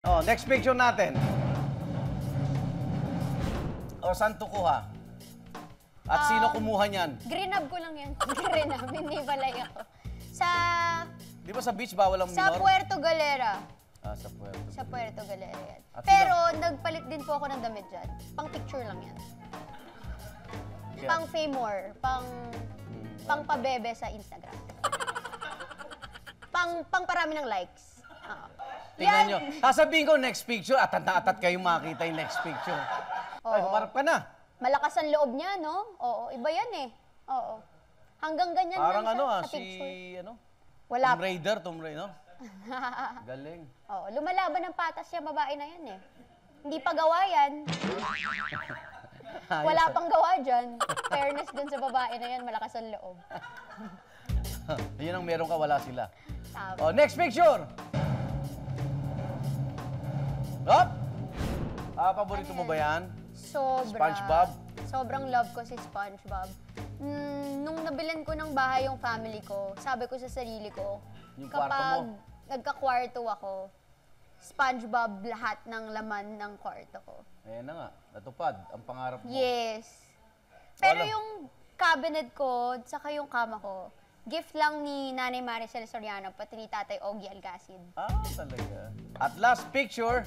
Oh, next picture natin. O, saan to kuha? At sino kumuha niyan? Grinab ko lang yan. Grinab, hindi balay ako. Sa... Di ba sa beach bawal ang Sa minor? Puerto Galera. Ah, sa Puerto. Sa Puerto Galera yan. At Pero nagpalit din po ako ng damit dyan. Pang picture lang yan. Yeah. Pang fame more. Pang pabebe sa Instagram. Pang parami ng likes. Tingnan nyo. Sasabihin ko next picture, atat na atat kayo makita yung next picture. Ay, humarap ka na. Malakas ang loob niya, no? Oo, iba yan eh. Oo. Hanggang ganyan Parang lang siya ano sa picture. Wala Tomb Raider, no? Galing. Oo, lumalaban ng patas siya, babae na yan eh. Hindi pa gawa yan. Wala pang gawa dyan. Fairness dun sa babae na yan, malakas ang loob. Yun ang meron ka, wala sila. Tama. Oh, next picture! Hop! Paborito mo ba yan? Sobra. SpongeBob? Sobrang love ko si SpongeBob. Nung nabilan ko ng bahay yung family ko, sabi ko sa sarili ko, Yung kwarto mo? nagka-kwarto ako, SpongeBob lahat ng laman ng kwarto ko. Ayan na nga, natupad ang pangarap mo. Yes. Pero Wala. yung cabinet ko, saka yung kama ko, gift lang ni Nanay Maricel Soriano, pati ni Tatay Ogie Alcacid. Ah, talaga. At last picture.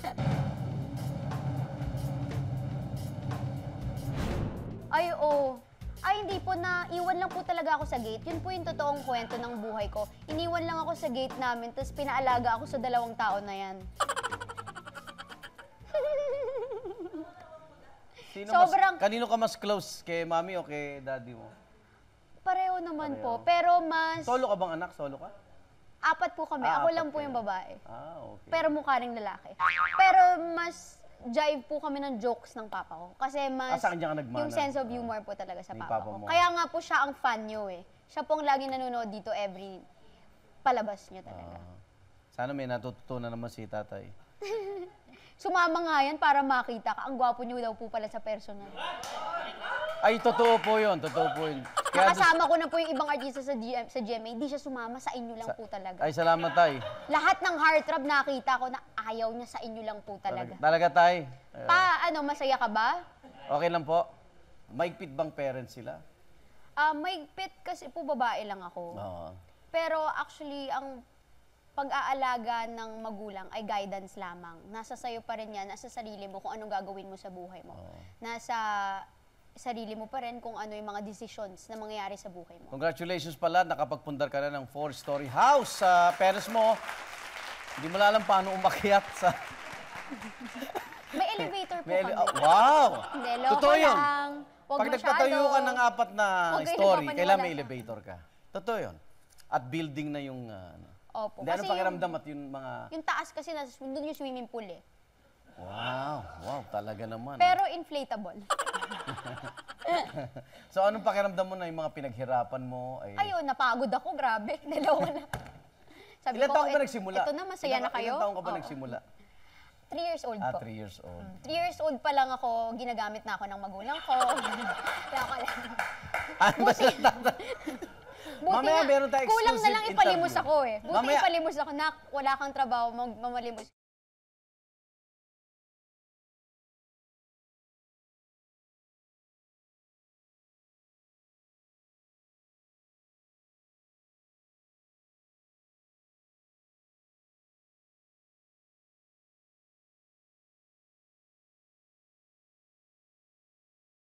Ay, oo. Ay, hindi po na, iwan lang po talaga ako sa gate. Yun po yung totoong kwento ng buhay ko. Iniwan lang ako sa gate namin, tapos pinaalaga ako sa 2 taon na yan. Kanino ka mas close? Kay mami o kay daddy mo? Pareho naman po, pero mas... Solo ka bang anak? Solo ka? 4 po kami. Ako lang po yung babae. Ah, okay. Pero mukha ring lalaki. Pero mas jive po kami ng jokes ng papa ko. Kasi mas... Sa kanya ka nagmana? Yung sense of humor po talaga sa Ni papa papa ko. mo. Kaya nga po siya ang fan nyo eh. Siya pong laging nanonood dito every palabas niya talaga. Sana may natututunan naman si tatay. Sumama nga yan para makita ka. Ang gwapo niyo daw po pala sa personal. Ay, totoo po yun. Totoo po yun. Nakasama ko na po yung ibang artista sa GMA. Hindi siya sumama, sa inyo lang po talaga. Ay, salamat tay. Lahat ng heartthrob nakita ko na ayaw niya, sa inyo lang po talaga. Talaga tay. Masaya ka ba? Okay lang po. Maigpit bang parents sila? Maigpit kasi po babae lang ako. Oo. Pero actually, ang pag-aalaga ng magulang ay guidance lamang. Nasa sayo pa rin yan, nasa sarili mo kung anong gagawin mo sa buhay mo. Nasa sarili mo pa rin kung ano yung mga decisions na mangyayari sa buhay mo. Congratulations pala, nakapagpundar ka na ng 4-story house sa parents mo. Hindi mo alam paano umakyat sa... May elevator po May kami. Wow! Hindi, loko Totoo yun. lang. Huwag Pag nagpatayo ka ng 4 na Huwag kayo story, napapaniwala. kailangan may elevator ka. Totoo yun. At building na yung... Opo. Hindi, ano Kasi pakiramdam at yung mga... yung taas kasi, doon yung swimming pool eh. Wow, wow, talaga naman. Pero inflatable. So, anong pakiramdam mo na yung mga pinaghirapan mo? Ayun, napagod ako, grabe. Dalawa na. Sabi Ilan ko, taong ka nagsimula? Ito na, masaya na kayo. Ilan taong ka ba nagsimula? 3 years old po. 3 years old. 3 years old pa lang ako, ginagamit na ako ng magulang ko. Lako lang. Buti Mamaya nga, meron tayong kulang na exclusive lang ipalimos interview. ako eh. Buti Mamaya- ipalimos ako na wala kang trabaho, mamalimos.